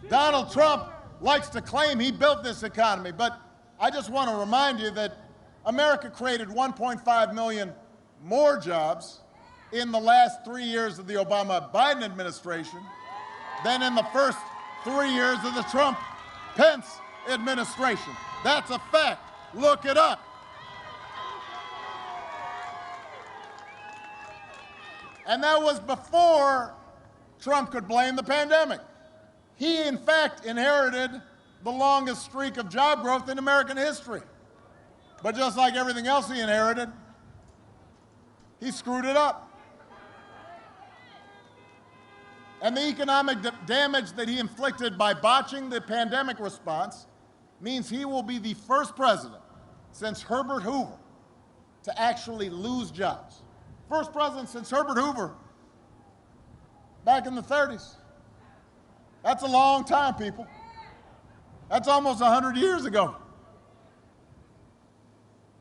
Donald Trump likes to claim he built this economy, but I just want to remind you that America created 1.5 million more jobs in the last 3 years of the Obama-Biden administration than in the first 3 years of the Trump-Pence administration. That's a fact. Look it up. And that was before Trump could blame the pandemic. He, in fact, inherited the longest streak of job growth in American history. But just like everything else he inherited, he screwed it up. And the economic damage that he inflicted by botching the pandemic response means he will be the first president since Herbert Hoover to actually lose jobs. First president since Herbert Hoover back in the 30s. That's a long time, people. That's almost 100 years ago.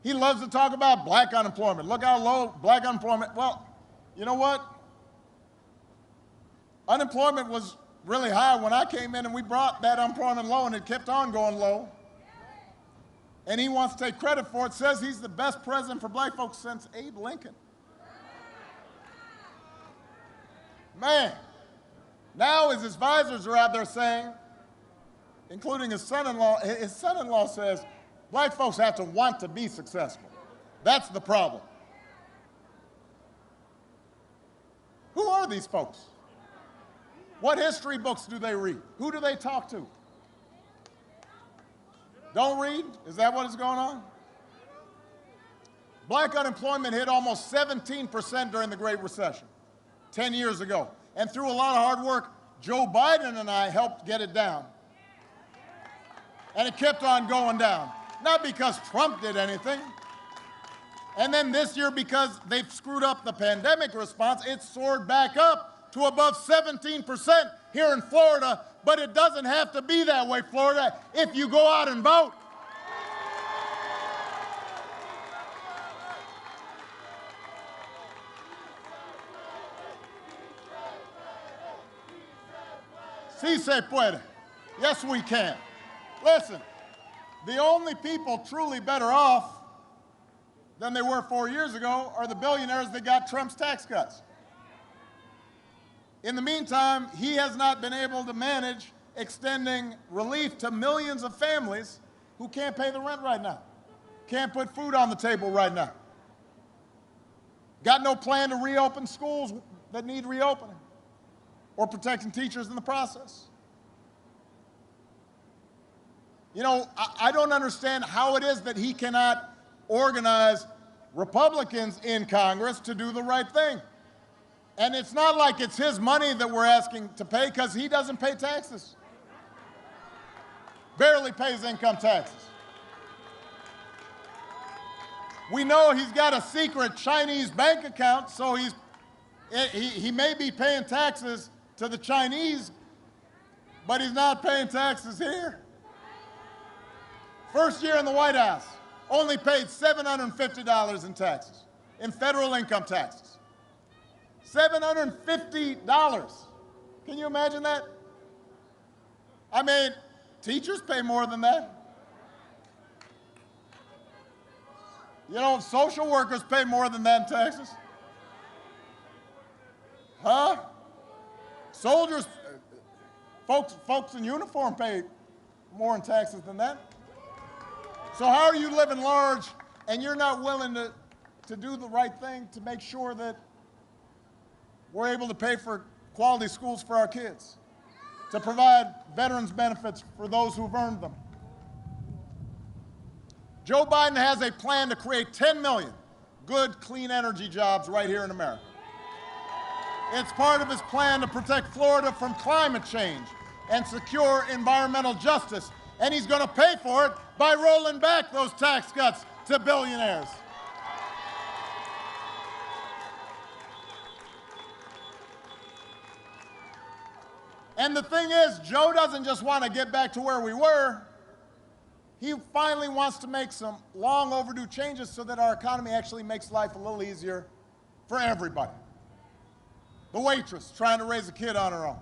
He loves to talk about black unemployment. Look how low black unemployment. Well, you know what? Unemployment was really high when I came in, and we brought that unemployment low, and it kept on going low. And he wants to take credit for it, says he's the best president for black folks since Abe Lincoln. Man, now his advisors are out there saying, including his son-in-law says, black folks have to want to be successful. That's the problem. Who are these folks? What history books do they read? Who do they talk to? Don't read? Is that what is going on? Black unemployment hit almost 17% during the Great Recession 10 years ago. And through a lot of hard work, Joe Biden and I helped get it down. And it kept on going down. Not because Trump did anything. And then this year, because they've screwed up the pandemic response, it soared back up to above 17% here in Florida. But it doesn't have to be that way, Florida, if you go out and vote. Sí se puede. Yes, we can. Listen, the only people truly better off than they were 4 years ago are the billionaires that got Trump's tax cuts. In the meantime, he has not been able to manage extending relief to millions of families who can't pay the rent right now, can't put food on the table right now. Got no plan to reopen schools that need reopening or protecting teachers in the process. You know, I don't understand how it is that he cannot organize Republicans in Congress to do the right thing. And it's not like it's his money that we're asking to pay, because he doesn't pay taxes. Barely pays income taxes. We know he's got a secret Chinese bank account, so he may be paying taxes to the Chinese, but he's not paying taxes here. First year in the White House, only paid $750 in taxes, in federal income taxes. $750. Can you imagine that? I mean, teachers pay more than that. You know, social workers pay more than that in taxes. Huh? Soldiers, folks in uniform pay more in taxes than that. So how are you living large and you're not willing to do the right thing to make sure that we're able to pay for quality schools for our kids, to provide veterans benefits for those who've earned them? Joe Biden has a plan to create 10 million good, clean energy jobs right here in America. It's part of his plan to protect Florida from climate change and secure environmental justice. And he's going to pay for it by rolling back those tax cuts to billionaires. And the thing is, Joe doesn't just want to get back to where we were. He finally wants to make some long overdue changes so that our economy actually makes life a little easier for everybody. The waitress trying to raise a kid on her own.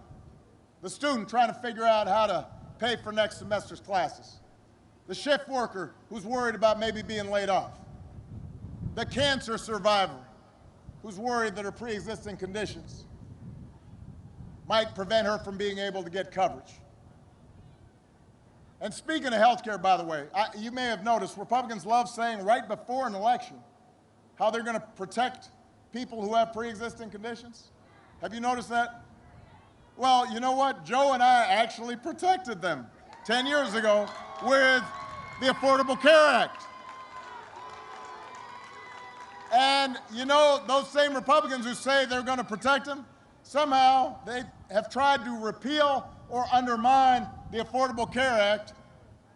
the student trying to figure out how to pay for next semester's classes, the shift worker who's worried about maybe being laid off, the cancer survivor who's worried that her pre-existing conditions might prevent her from being able to get coverage. And speaking of health care, by the way, you may have noticed Republicans love saying right before an election how they're going to protect people who have pre-existing conditions. Have you noticed that? Well, you know what? Joe and I actually protected them 10 years ago with the Affordable Care Act. And you know, those same Republicans who say they're going to protect them, somehow they have tried to repeal or undermine the Affordable Care Act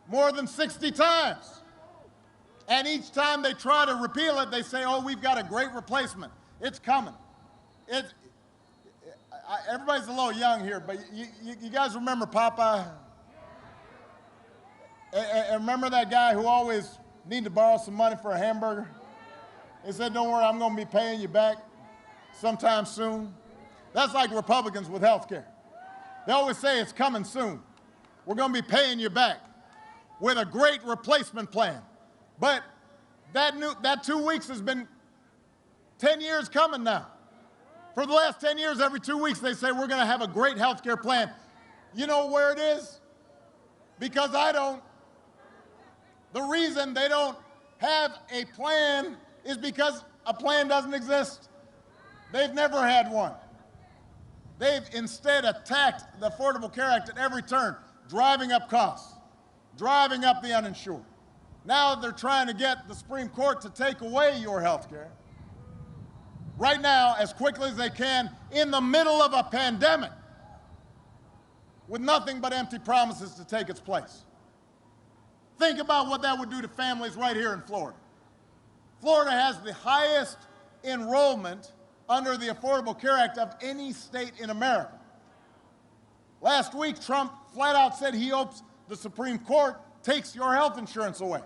more than 60 times. And each time they try to repeal it, they say, oh, we've got a great replacement. It's coming. Everybody's a little young here, but you guys remember Popeye? And remember that guy who always needed to borrow some money for a hamburger? He said, don't worry, I'm going to be paying you back sometime soon. That's like Republicans with health care. They always say it's coming soon. We're going to be paying you back with a great replacement plan. But that 2 weeks has been 10 years coming now. For the last 10 years, every 2 weeks, they say we're going to have a great health care plan. You know where it is? Because I don't. The reason they don't have a plan is because a plan doesn't exist. They've never had one. They've instead attacked the Affordable Care Act at every turn, driving up costs, driving up the uninsured. Now they're trying to get the Supreme Court to take away your health care. Right now, as quickly as they can, in the middle of a pandemic, with nothing but empty promises to take its place. Think about what that would do to families right here in Florida. Florida has the highest enrollment under the Affordable Care Act of any state in America. Last week, Trump flat out said he hopes the Supreme Court takes your health insurance away.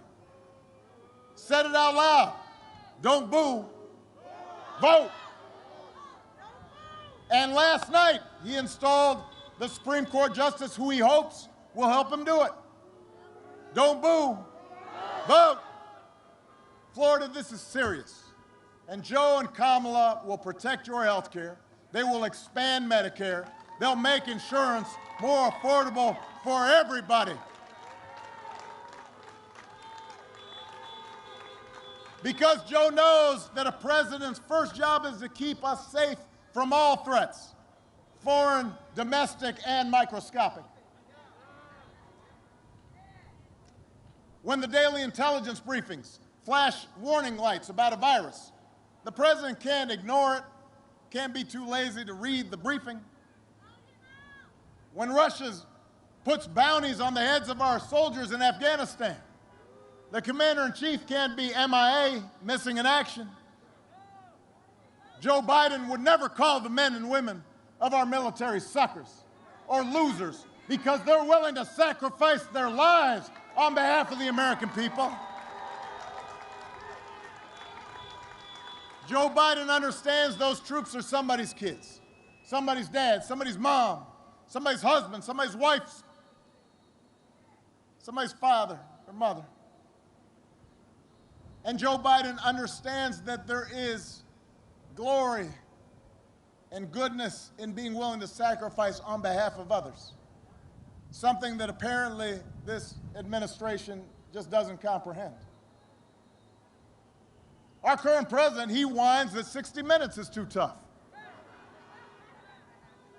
Said it out loud. Don't boo. Vote. And last night, he installed the Supreme Court justice who he hopes will help him do it. Don't boo. Vote. Florida, this is serious. And Joe and Kamala will protect your health care. They will expand Medicare. They'll make insurance more affordable for everybody. Because Joe knows that a president's first job is to keep us safe from all threats, foreign, domestic, and microscopic. When the daily intelligence briefings flash warning lights about a virus, the president can't ignore it, can't be too lazy to read the briefing. When Russia puts bounties on the heads of our soldiers in Afghanistan, the commander-in-chief can't be MIA, missing in action. Joe Biden would never call the men and women of our military suckers or losers because they're willing to sacrifice their lives on behalf of the American people. Joe Biden understands those troops are somebody's kids, somebody's dad, somebody's mom, somebody's husband, somebody's wife, somebody's father or mother. And Joe Biden understands that there is glory and goodness in being willing to sacrifice on behalf of others, something that apparently this administration just doesn't comprehend. Our current president, he whines that 60 Minutes is too tough.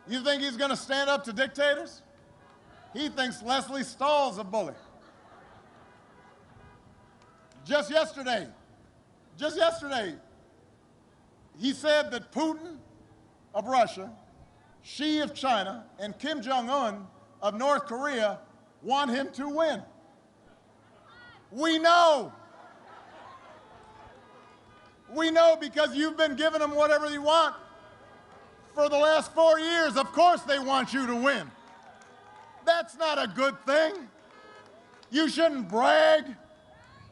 You think he's going to stand up to dictators? He thinks Leslie Stahl's a bully. Just yesterday, he said that Putin of Russia, Xi of China, and Kim Jong-un of North Korea want him to win. We know. We know because you've been giving them whatever you want for the last 4 years. Of course they want you to win. That's not a good thing. You shouldn't brag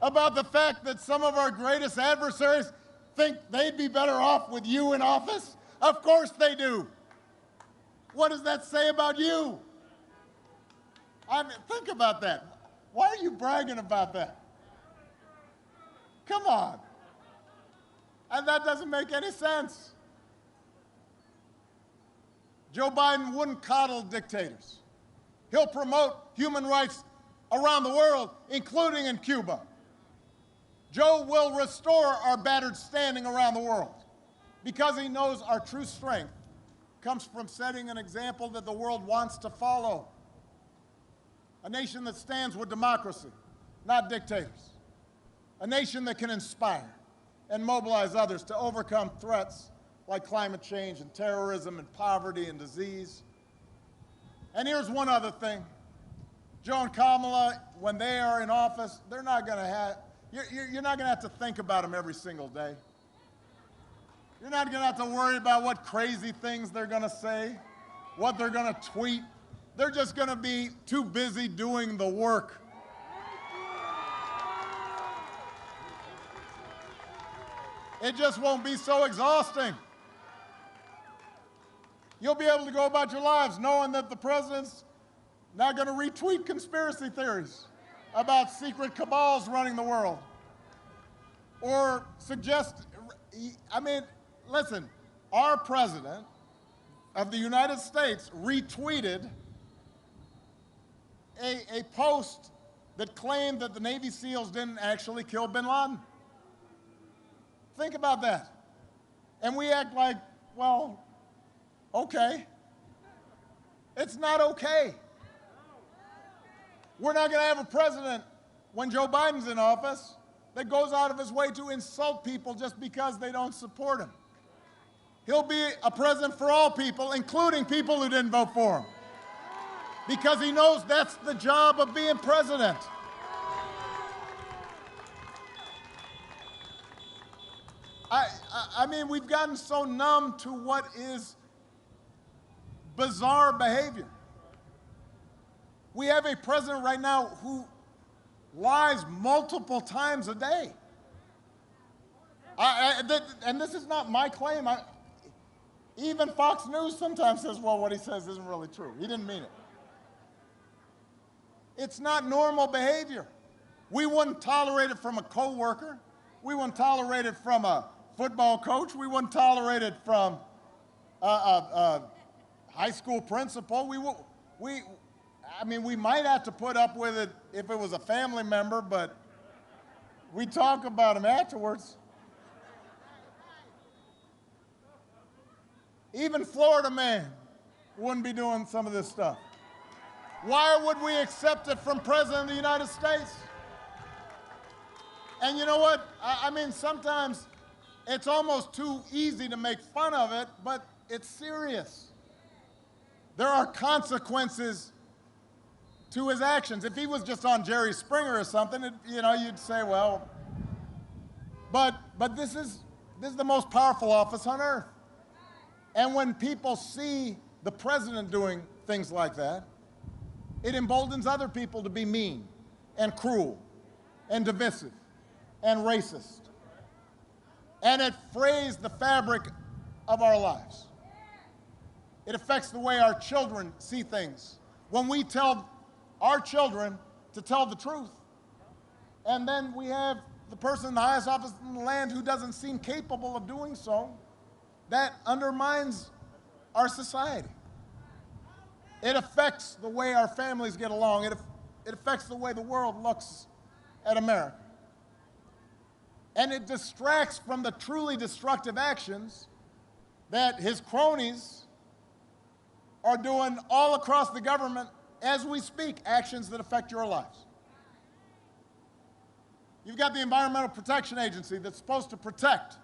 about the fact that some of our greatest adversaries think they'd be better off with you in office. Of course they do. What does that say about you? I mean, think about that. Why are you bragging about that? Come on. And that doesn't make any sense. Joe Biden wouldn't coddle dictators. He'll promote human rights around the world, including in Cuba. Joe will restore our battered standing around the world because he knows our true strength comes from setting an example that the world wants to follow. A nation that stands with democracy, not dictators. A nation that can inspire and mobilize others to overcome threats like climate change and terrorism and poverty and disease. And here's one other thing. Joe and Kamala, when they are in office, they're not going to have, you're not going to have to think about them every single day. You're not going to have to worry about what crazy things they're going to say, what they're going to tweet. They're just going to be too busy doing the work. It just won't be so exhausting. You'll be able to go about your lives knowing that the president's not going to retweet conspiracy theories about secret cabals running the world or suggest, I mean, listen, our president of the United States retweeted a post that claimed that the Navy SEALs didn't actually kill bin Laden. Think about that. And we act like, well, okay. It's not okay. We're not going to have a president, when Joe Biden's in office, that goes out of his way to insult people just because they don't support him. He'll be a president for all people, including people who didn't vote for him, because he knows that's the job of being president. I mean, we've gotten so numb to what is bizarre behavior. We have a president right now who lies multiple times a day. And this is not my claim. Even Fox News sometimes says, well, what he says isn't really true. He didn't mean it. It's not normal behavior. We wouldn't tolerate it from a coworker. We wouldn't tolerate it from a football coach. We wouldn't tolerate it from a high school principal. I mean, we might have to put up with it if it was a family member, but we talk about him afterwards. Even Florida man wouldn't be doing some of this stuff. Why would we accept it from President of the United States? And you know what? I mean, sometimes it's almost too easy to make fun of it, but it's serious. There are consequences to his actions. If he was just on Jerry Springer or something, you'd say, well, but this is the most powerful office on earth. And when people see the president doing things like that, it emboldens other people to be mean and cruel and divisive and racist. And it frays the fabric of our lives. It affects the way our children see things. When we tell our children to tell the truth, and then we have the person in the highest office in the land who doesn't seem capable of doing so, that undermines our society. It affects the way our families get along. It affects the way the world looks at America. And it distracts from the truly destructive actions that his cronies are doing all across the government as we speak, actions that affect your lives. You've got the Environmental Protection Agency that's supposed to protect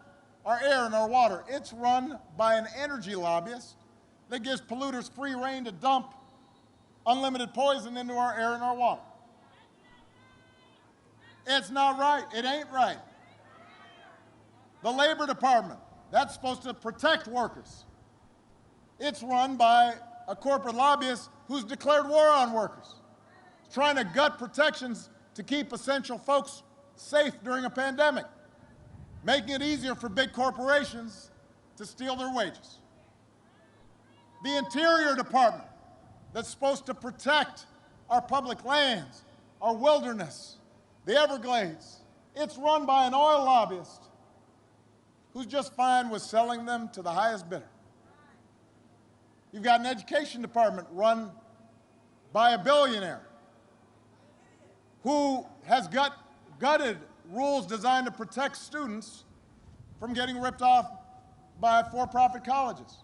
our air and our water. It's run by an energy lobbyist that gives polluters free rein to dump unlimited poison into our air and our water. It's not right. It ain't right. The Labor Department, that's supposed to protect workers. It's run by a corporate lobbyist who's declared war on workers. It's trying to gut protections to keep essential folks safe during a pandemic, making it easier for big corporations to steal their wages. The Interior Department, that's supposed to protect our public lands, our wilderness, the Everglades, it's run by an oil lobbyist who's just fine with selling them to the highest bidder. You've got an education department run by a billionaire who has gutted rules designed to protect students from getting ripped off by for-profit colleges,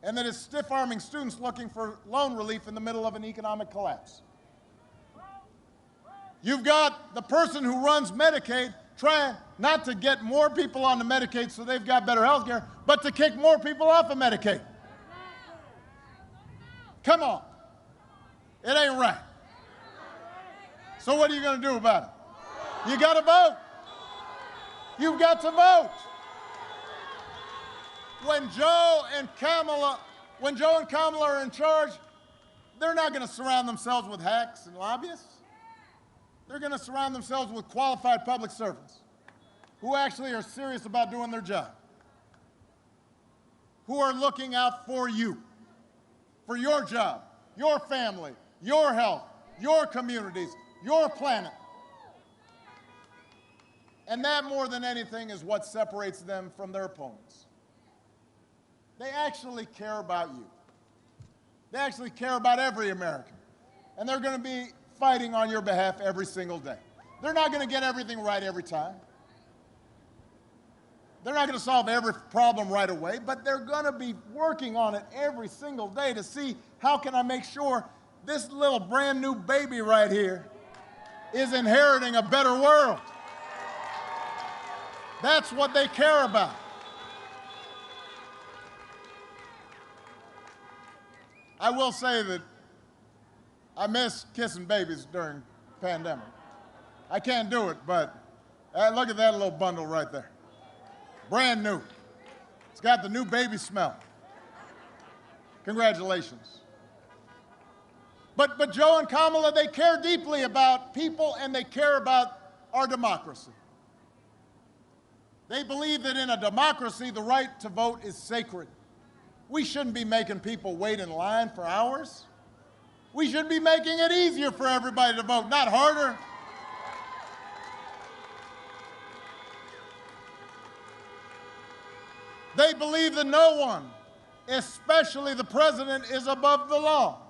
and that is stiff-arming students looking for loan relief in the middle of an economic collapse. You've got the person who runs Medicaid trying not to get more people onto Medicaid so they've got better health care, but to kick more people off of Medicaid. Come on. It ain't right. So what are you going to do about it? You got to vote. You've got to vote. When Joe and Kamala are in charge, they're not going to surround themselves with hacks and lobbyists. They're going to surround themselves with qualified public servants who actually are serious about doing their job, who are looking out for you, for your job, your family, your health, your communities, your planet. And that, more than anything, is what separates them from their opponents. They actually care about you. They actually care about every American. And they're going to be fighting on your behalf every single day. They're not going to get everything right every time. They're not going to solve every problem right away, but they're going to be working on it every single day to see how can I make sure this little brand new baby right here is inheriting a better world. That's what they care about. I will say that I miss kissing babies during the pandemic. I can't do it, but look at that little bundle right there. Brand new. It's got the new baby smell. Congratulations. But Joe and Kamala, they care deeply about people and they care about our democracy. They believe that in a democracy, the right to vote is sacred. We shouldn't be making people wait in line for hours. We should be making it easier for everybody to vote, not harder. They believe that no one, especially the president, is above the law.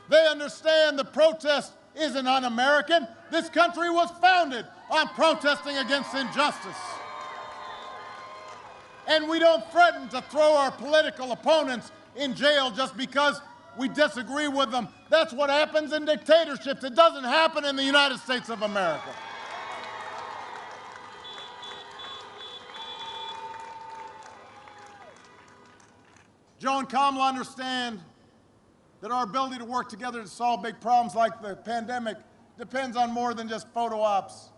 They understand the protest isn't un-American. This country was founded on protesting against injustice. And we don't threaten to throw our political opponents in jail just because we disagree with them. That's what happens in dictatorships. It doesn't happen in the United States of America. Joe and Kamala understand that our ability to work together to solve big problems like the pandemic depends on more than just photo ops.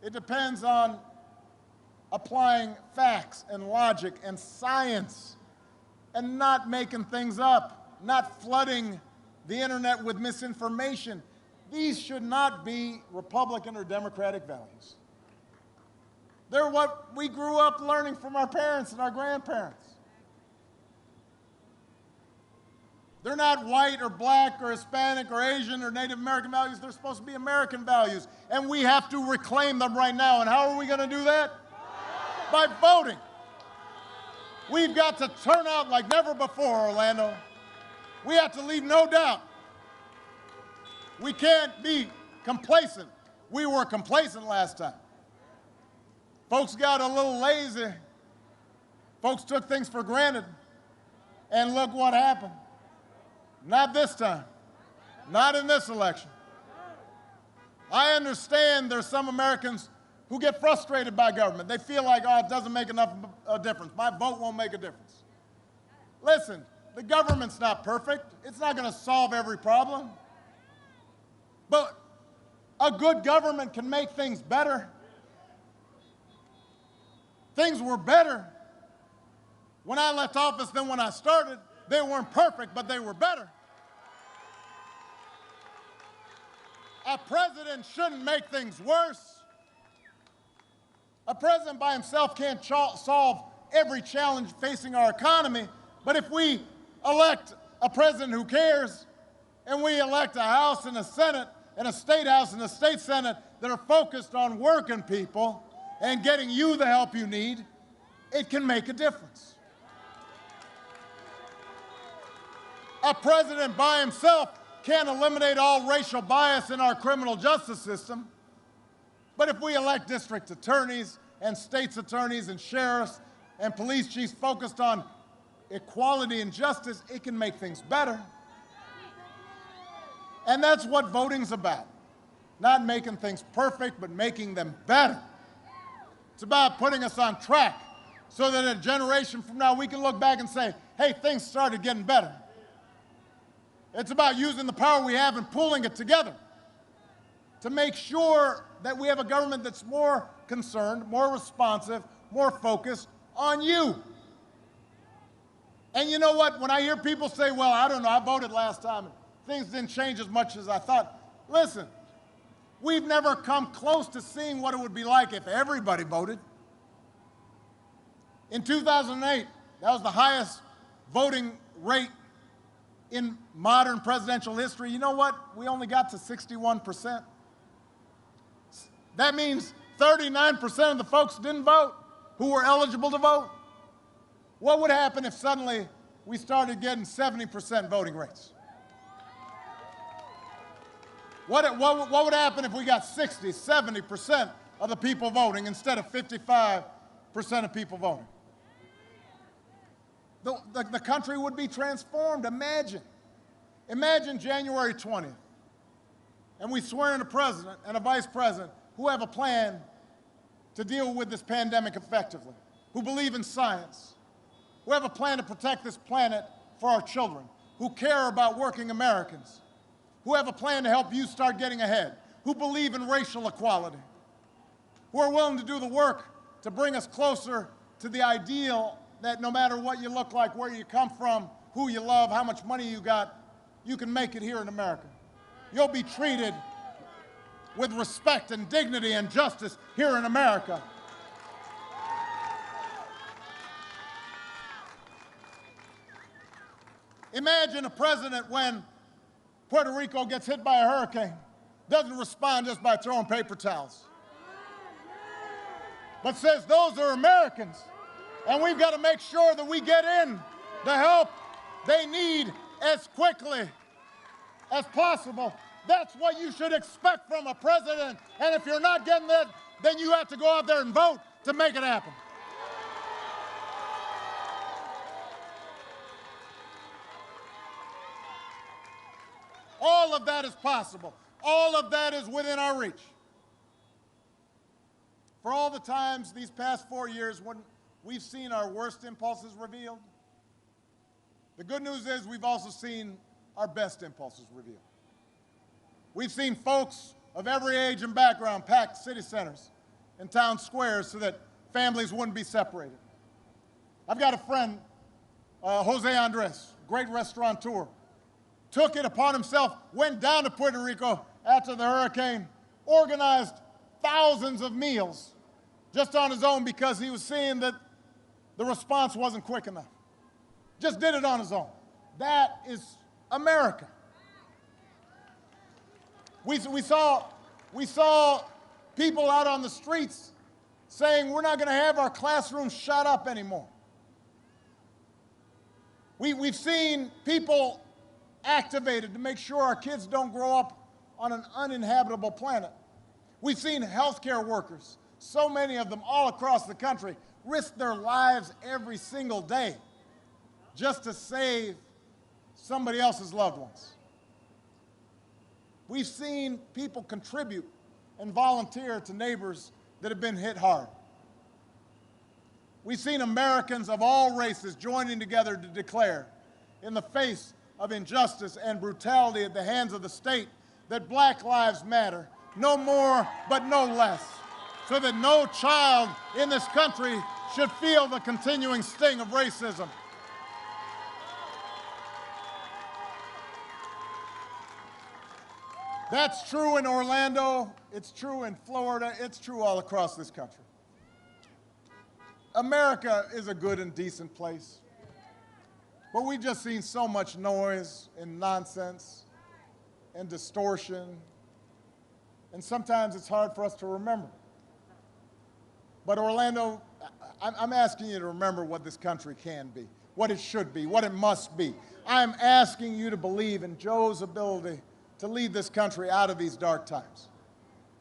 It depends on applying facts and logic and science and not making things up, not flooding the internet with misinformation. These should not be Republican or Democratic values. They're what we grew up learning from our parents and our grandparents. They're not white or black or Hispanic or Asian or Native American values. They're supposed to be American values. And we have to reclaim them right now. And how are we going to do that? By voting. We've got to turn out like never before, Orlando. We have to leave no doubt. We can't be complacent. We were complacent last time. Folks got a little lazy. Folks took things for granted. And look what happened. Not this time. Not in this election. I understand there's some Americans who get frustrated by government. They feel like, oh, it doesn't make enough a difference. My vote won't make a difference. Listen, the government's not perfect. It's not going to solve every problem. But a good government can make things better. Things were better when I left office than when I started. They weren't perfect, but they were better. A president shouldn't make things worse. A president by himself can't solve every challenge facing our economy, But if we elect a president who cares, and we elect a House and a Senate and a State House and a State Senate that are focused on working people and getting you the help you need, it can make a difference. A president by himself can't eliminate all racial bias in our criminal justice system, but if we elect district attorneys and state's attorneys and sheriffs and police chiefs focused on equality and justice, it can make things better. And that's what voting's about. Not making things perfect, but making them better. It's about putting us on track so that a generation from now we can look back and say, hey, things started getting better. It's about using the power we have and pooling it together to make sure that we have a government that's more concerned, more responsive, more focused on you. And you know what? When I hear people say, well, I don't know, I voted last time and things didn't change as much as I thought. Listen, we've never come close to seeing what it would be like if everybody voted. In 2008, that was the highest voting rate in modern presidential history. You know what? We only got to 61%. That means 39% of the folks didn't vote who were eligible to vote. What would happen if suddenly we started getting 70% voting rates? What would happen if we got 60, 70% of the people voting instead of 55% of people voting? The country would be transformed. Imagine January 20th, and we swear in a president and a vice president who have a plan to deal with this pandemic effectively, who believe in science, who have a plan to protect this planet for our children, who care about working Americans, who have a plan to help you start getting ahead, who believe in racial equality, who are willing to do the work to bring us closer to the ideal that no matter what you look like, where you come from, who you love, how much money you got, you can make it here in America. You'll be treated with respect and dignity and justice here in America. Imagine a president when Puerto Rico gets hit by a hurricane, doesn't respond just by throwing paper towels, but says those are Americans, and we've got to make sure that we get in the help they need as quickly as possible. That's what you should expect from a president, and if you're not getting that, then you have to go out there and vote to make it happen. All of that is possible. All of that is within our reach. For all the times these past 4 years when we've seen our worst impulses revealed, the good news is we've also seen our best impulses revealed. We've seen folks of every age and background pack city centers and town squares so that families wouldn't be separated. I've got a friend, Jose Andres, great restaurateur, took it upon himself, went down to Puerto Rico after the hurricane, organized thousands of meals just on his own because he was seeing that the response wasn't quick enough. Just did it on his own. That is America. We saw people out on the streets saying we're not going to have our classrooms shut up anymore. We've seen people activated to make sure our kids don't grow up on an uninhabitable planet. We've seen healthcare workers, so many of them all across the country, risk their lives every single day just to save somebody else's loved ones. We've seen people contribute and volunteer to neighbors that have been hit hard. We've seen Americans of all races joining together to declare, in the face of injustice and brutality at the hands of the state, that Black lives matter, no more but no less, so that no child in this country should feel the continuing sting of racism. That's true in Orlando, it's true in Florida, it's true all across this country. America is a good and decent place. But we've just seen so much noise and nonsense and distortion, and sometimes it's hard for us to remember. But Orlando, I'm asking you to remember what this country can be, what it should be, what it must be. I'm asking you to believe in Joe's ability to lead this country out of these dark times,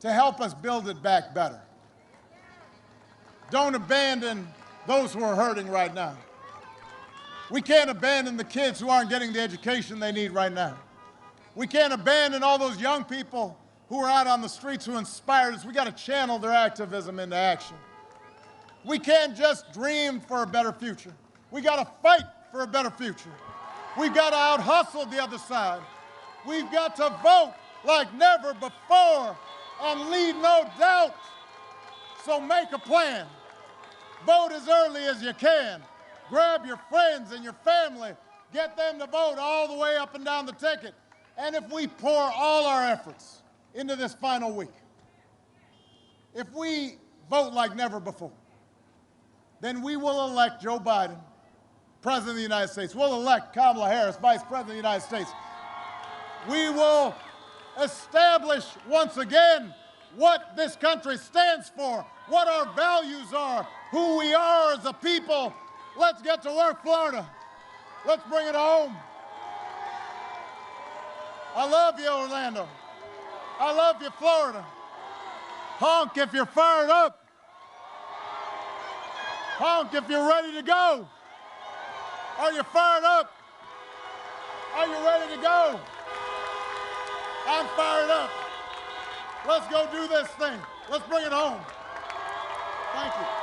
to help us build it back better. Don't abandon those who are hurting right now. We can't abandon the kids who aren't getting the education they need right now. We can't abandon all those young people who are out on the streets who inspired us. We got to channel their activism into action. We can't just dream for a better future. We got to fight for a better future. We've got to out-hustle the other side. We've got to vote like never before and leave no doubt. So make a plan. Vote as early as you can. Grab your friends and your family. Get them to vote all the way up and down the ticket. And if we pour all our efforts into this final week, if we vote like never before, then we will elect Joe Biden, President of the United States. We'll elect Kamala Harris, Vice President of the United States. We will establish once again what this country stands for, what our values are, who we are as a people. Let's get to work, Florida. Let's bring it home. I love you, Orlando. I love you, Florida. Honk if you're fired up. Honk if you're ready to go. Are you fired up? Are you ready to go? I'm fired up. Let's go do this thing. Let's bring it home. Thank you.